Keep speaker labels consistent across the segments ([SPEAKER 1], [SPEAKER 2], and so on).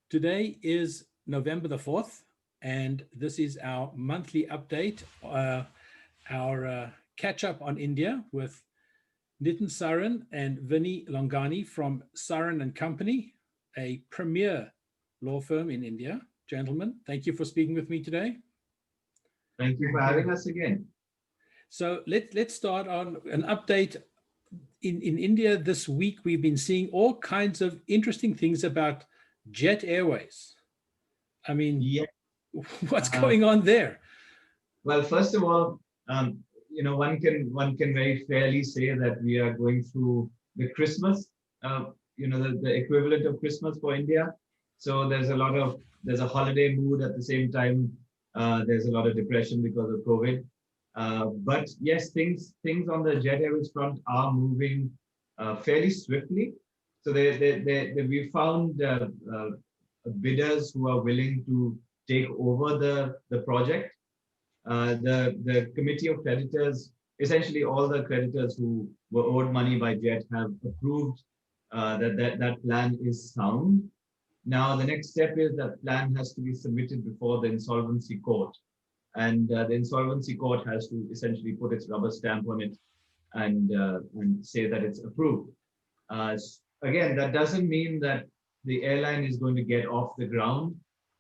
[SPEAKER 1] Today is November the 4th, and this is our monthly update, our catch up on India with Nitin Saran and Vinny Longani from Saran and Company, a premier law firm in India. Gentlemen, thank you for speaking with me today.
[SPEAKER 2] Thank you for having us again.
[SPEAKER 1] So let's start on an update. In India this week, we've been seeing all kinds of interesting things about Jet Airways. I mean,
[SPEAKER 2] Yeah.
[SPEAKER 1] what's going on there?
[SPEAKER 2] Well, first of all, one can very fairly say that we are going through the Christmas, the equivalent of Christmas for India. So there's a holiday mood at the same time. There's a lot of depression because of COVID. But yes, things on the Jet Airways front are moving fairly swiftly. So we found bidders who are willing to take over the project. The committee of creditors, essentially all the creditors who were owed money by Jet, have approved that plan is sound. Now the next step is that plan has to be submitted before the insolvency court, and the insolvency court has to essentially put its rubber stamp on it and say that it's approved. Again, that doesn't mean that the airline is going to get off the ground.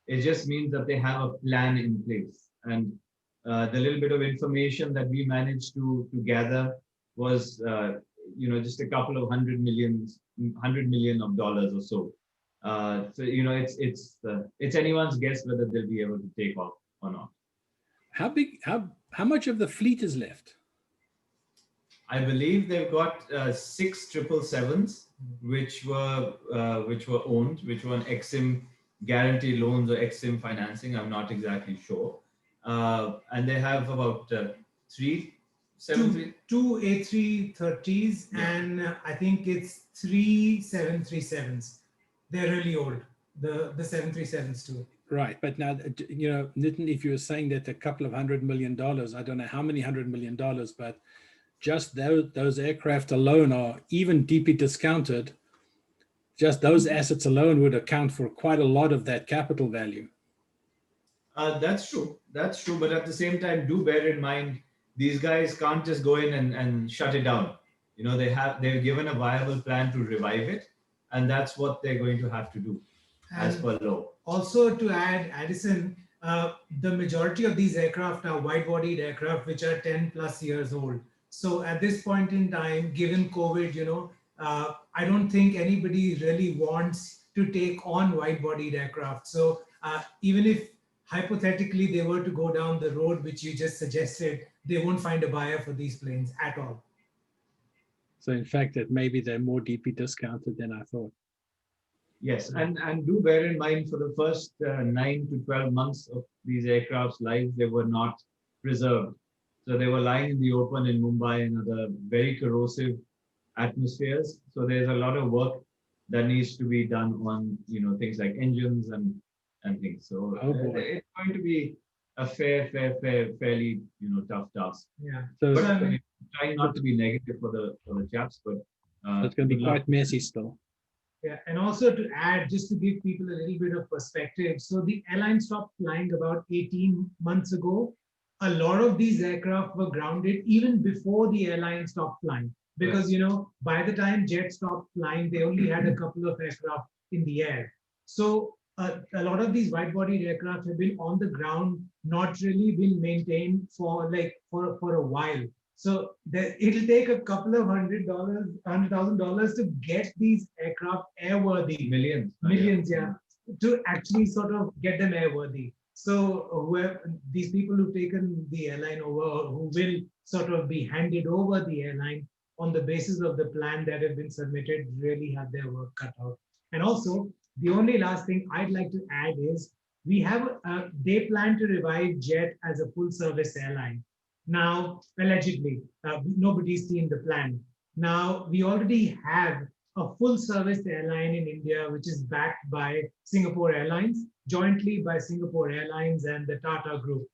[SPEAKER 2] It just means that they have a plan in place. And the little bit of information that we managed to gather was, just a couple of $100 million of dollars or so. It's anyone's guess whether they'll be able to take off or not.
[SPEAKER 1] How much of the fleet is left?
[SPEAKER 2] I believe they've got 6 777s, which were owned, which were on Exim guarantee loans or Exim financing. I'm not exactly sure. And they have about 3 737s.
[SPEAKER 3] Two A330s, yeah. And I think it's 3 737s. They're really old, the 737s too.
[SPEAKER 1] Right, but now, Nitin, if you were saying that a couple of $100 million, I don't know how many $100 million, but just those aircraft alone are even deeply discounted. Just those assets alone would account for quite a lot of that capital value.
[SPEAKER 2] That's true. But at the same time, do bear in mind, these guys can't just go in and shut it down. They're given a viable plan to revive it, and that's what they're going to have to do as per law.
[SPEAKER 3] Also, to add, Addison, the majority of these aircraft are wide-bodied aircraft, which are 10 plus years old. So at this point in time, given COVID, I don't think anybody really wants to take on wide-bodied aircraft. So even if hypothetically they were to go down the road which you just suggested, they won't find a buyer for these planes at all.
[SPEAKER 1] So in fact, that maybe they're more deeply discounted than I thought.
[SPEAKER 2] Yes, and do bear in mind, for the first 9 to 12 months of these aircraft's lives, they were not preserved. So they were lying in the open in Mumbai and other very corrosive atmospheres. So there's a lot of work that needs to be done on, things like engines and things. So it's going to be a fairly, tough task.
[SPEAKER 3] Yeah.
[SPEAKER 2] So but trying not to be negative for the chaps, but
[SPEAKER 1] it's going to be quite messy still.
[SPEAKER 3] Yeah, and also to add, just to give people a little bit of perspective, so the airline stopped flying about 18 months ago. A lot of these aircraft were grounded even before the airline stopped flying, because by the time Jet stopped flying, they only had a couple of aircraft in the air. So a lot of these wide-bodied aircraft have been on the ground, not really been maintained for a while. So it'll take a couple of $100,000 to get these aircraft airworthy. Millions, yeah, to actually sort of get them airworthy. So these people who've taken the airline over, who will sort of be handed over the airline on the basis of the plan that have been submitted, really have their work cut out. And also, the only last thing I'd like to add is they plan to revive Jet as a full-service airline. Now, allegedly, nobody's seen the plan. Now, we already have a full-service airline in India, which is backed by Singapore Airlines, jointly by Singapore Airlines and the Tata Group,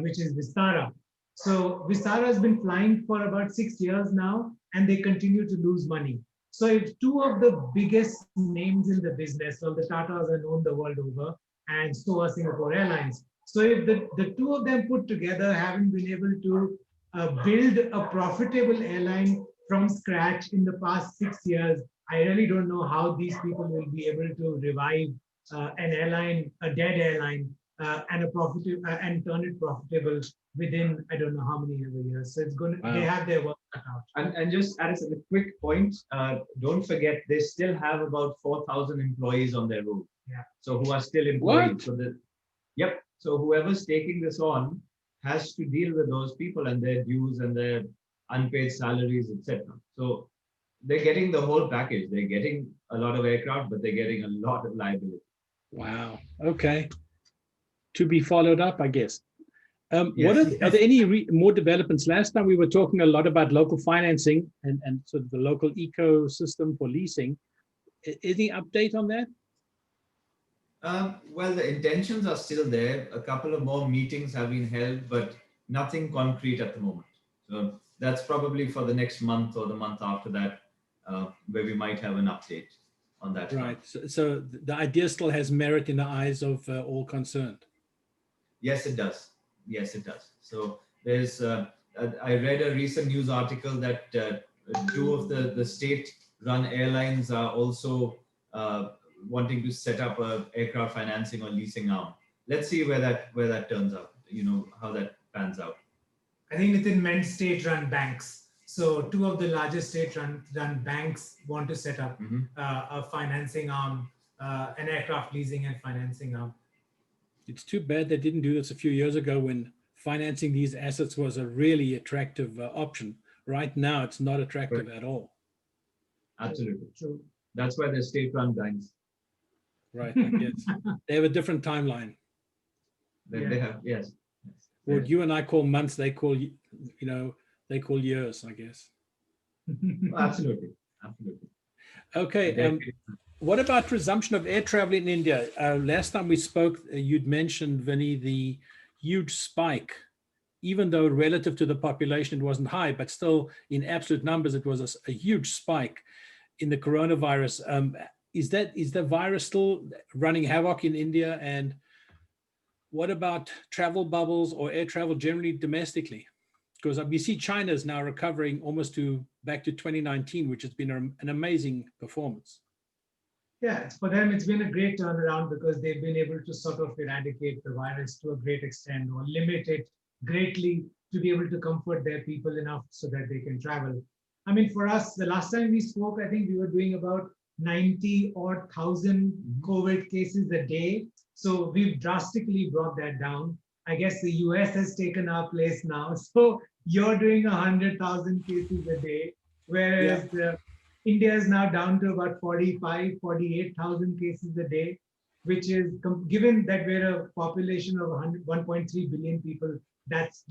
[SPEAKER 3] which is Vistara. So Vistara has been flying for about 6 years now, and they continue to lose money. So if two of the biggest names in the business, well, the Tatas are known the world over, and so are Singapore Airlines. So if the two of them put together haven't been able to build a profitable airline from scratch in the past 6 years, I really don't know how these people will be able to revive an airline, a dead airline, and a profitable and turn it profitable within I don't know how many other years. So it's going to they have their work cut out.
[SPEAKER 2] And just as a quick point, don't forget they still have about 4,000 employees on their roll.
[SPEAKER 3] Yeah.
[SPEAKER 2] So who are still employed.
[SPEAKER 1] What?
[SPEAKER 2] So yep. So whoever's taking this on has to deal with those people and their dues and their unpaid salaries, etc. So they're getting the whole package. They're getting a lot of aircraft, but they're getting a lot of liability.
[SPEAKER 1] Wow. Okay. To be followed up, I guess.
[SPEAKER 2] Yes.
[SPEAKER 1] What are there any more developments? Last time we were talking a lot about local financing and sort of the local ecosystem for leasing. Any update on that?
[SPEAKER 2] Well, the intentions are still there. A couple of more meetings have been held, but nothing concrete at the moment. So that's probably for the next month or the month after that, where we might have an update on that.
[SPEAKER 1] Right. So the idea still has merit in the eyes of all concerned.
[SPEAKER 2] Yes, it does. Yes, it does. So there's, I read a recent news article that two of the state-run airlines are also wanting to set up a aircraft financing or leasing arm. Let's see where that turns out. You know how that pans out.
[SPEAKER 3] I think Nitin meant state-run banks. So two of the largest state-run banks want to set up a financing arm, an aircraft leasing and financing arm.
[SPEAKER 1] It's too bad they didn't do this a few years ago when financing these assets was a really attractive option. Right now, it's not attractive at all.
[SPEAKER 2] Absolutely.
[SPEAKER 3] True.
[SPEAKER 2] That's why they're state-run banks.
[SPEAKER 1] Right, I guess. They have a different timeline.
[SPEAKER 2] They have, yes.
[SPEAKER 1] What you and I call months, they call, they call years, I guess.
[SPEAKER 2] Absolutely. Absolutely.
[SPEAKER 1] Okay. What about resumption of air travel in India? Last time we spoke, you'd mentioned, Vinny, the huge spike, even though relative to the population, it wasn't high, but still in absolute numbers, it was a huge spike in the coronavirus. Is the virus still running havoc in India? And what about travel bubbles or air travel generally domestically? Because we see China is now recovering almost back to 2019, which has been an amazing performance.
[SPEAKER 3] Yeah, for them, it's been a great turnaround because they've been able to sort of eradicate the virus to a great extent or limit it greatly to be able to comfort their people enough so that they can travel. I mean, for us, the last time we spoke, I think we were doing about 90,000 COVID cases a day. So we've drastically brought that down. I guess the US has taken our place now. So you're doing 100,000 cases a day, whereas India is now down to about 48,000 cases a day, which is, given that we're a population of 1.3 billion people, that's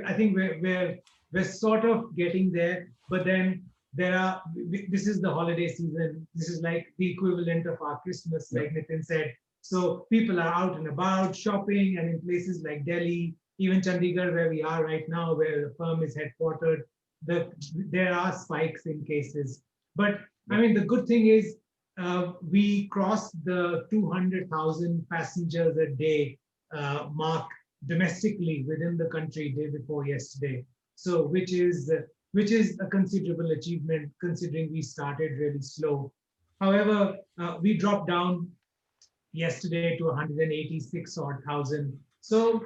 [SPEAKER 3] I think we're sort of getting there. But then this is the holiday season. This is like the equivalent of our Christmas, like Nitin said. So people are out and about shopping, and in places like Delhi, even Chandigarh, where we are right now, where the firm is headquartered, there are spikes in cases. But I mean, the good thing is we crossed the 200,000 passengers a day mark domestically within the country day before yesterday. So which is a considerable achievement considering we started really slow. However, we dropped down yesterday to 186,000. So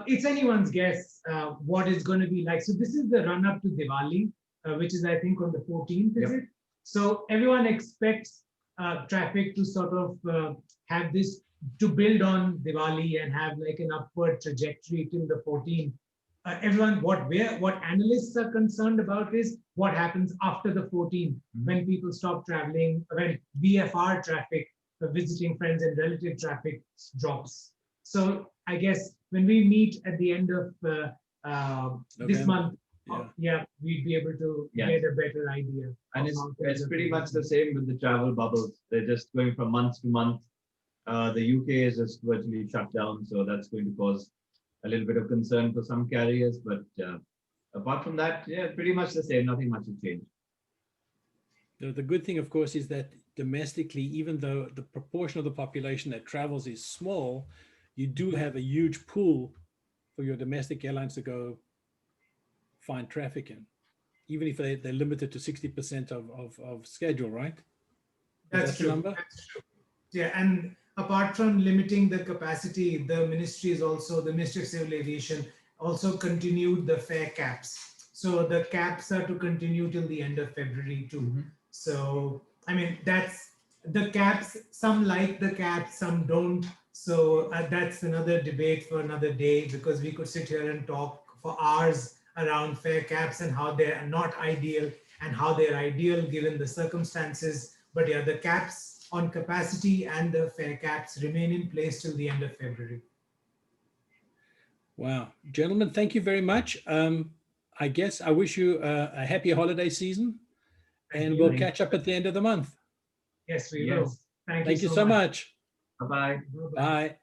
[SPEAKER 3] it's anyone's guess what it's going to be like. So this is the run up to Diwali, which is I think on the 14th, is it? So everyone expects traffic to sort of have this, to build on Diwali and have like an upward trajectory till the 14th. Everyone, what analysts are concerned about is what happens after the 14th, when people stop traveling, when VFR traffic, visiting friends and relative traffic drops. So I guess when we meet at the end of this month, we'd be able to get a better idea.
[SPEAKER 2] And it's pretty much the same with the travel bubbles. They're just going from month to month. The UK is just virtually shut down, so that's going to cause a little bit of concern for some carriers. But apart from that, pretty much the same. Nothing much has changed.
[SPEAKER 1] The good thing, of course, is that domestically, even though the proportion of the population that travels is small, you do have a huge pool for your domestic airlines to go find traffic in, even if they're limited to 60% of schedule, right?
[SPEAKER 3] That's
[SPEAKER 1] Is that the
[SPEAKER 3] true.
[SPEAKER 1] number?
[SPEAKER 3] That's true. Yeah, and apart from limiting the capacity, the ministry is also, the Ministry of Civil Aviation also continued the fare caps. So the caps are to continue till the end of February too.
[SPEAKER 1] Mm-hmm.
[SPEAKER 3] So, I mean, that's the caps, some like the caps, some don't. So that's another debate for another day, because we could sit here and talk for hours around fare caps and how they are not ideal and how they're ideal given the circumstances. But yeah, the caps on capacity and the fare caps remain in place till the end of February.
[SPEAKER 1] Wow. Gentlemen, thank you very much. I guess I wish you a happy holiday season, and we'll catch up at the end of the month.
[SPEAKER 3] Yes, we will.
[SPEAKER 2] Yes.
[SPEAKER 3] Thank you
[SPEAKER 1] Thank you
[SPEAKER 3] so
[SPEAKER 1] so
[SPEAKER 3] much.
[SPEAKER 1] much.
[SPEAKER 2] Bye-bye.
[SPEAKER 3] Bye-bye.
[SPEAKER 1] Bye.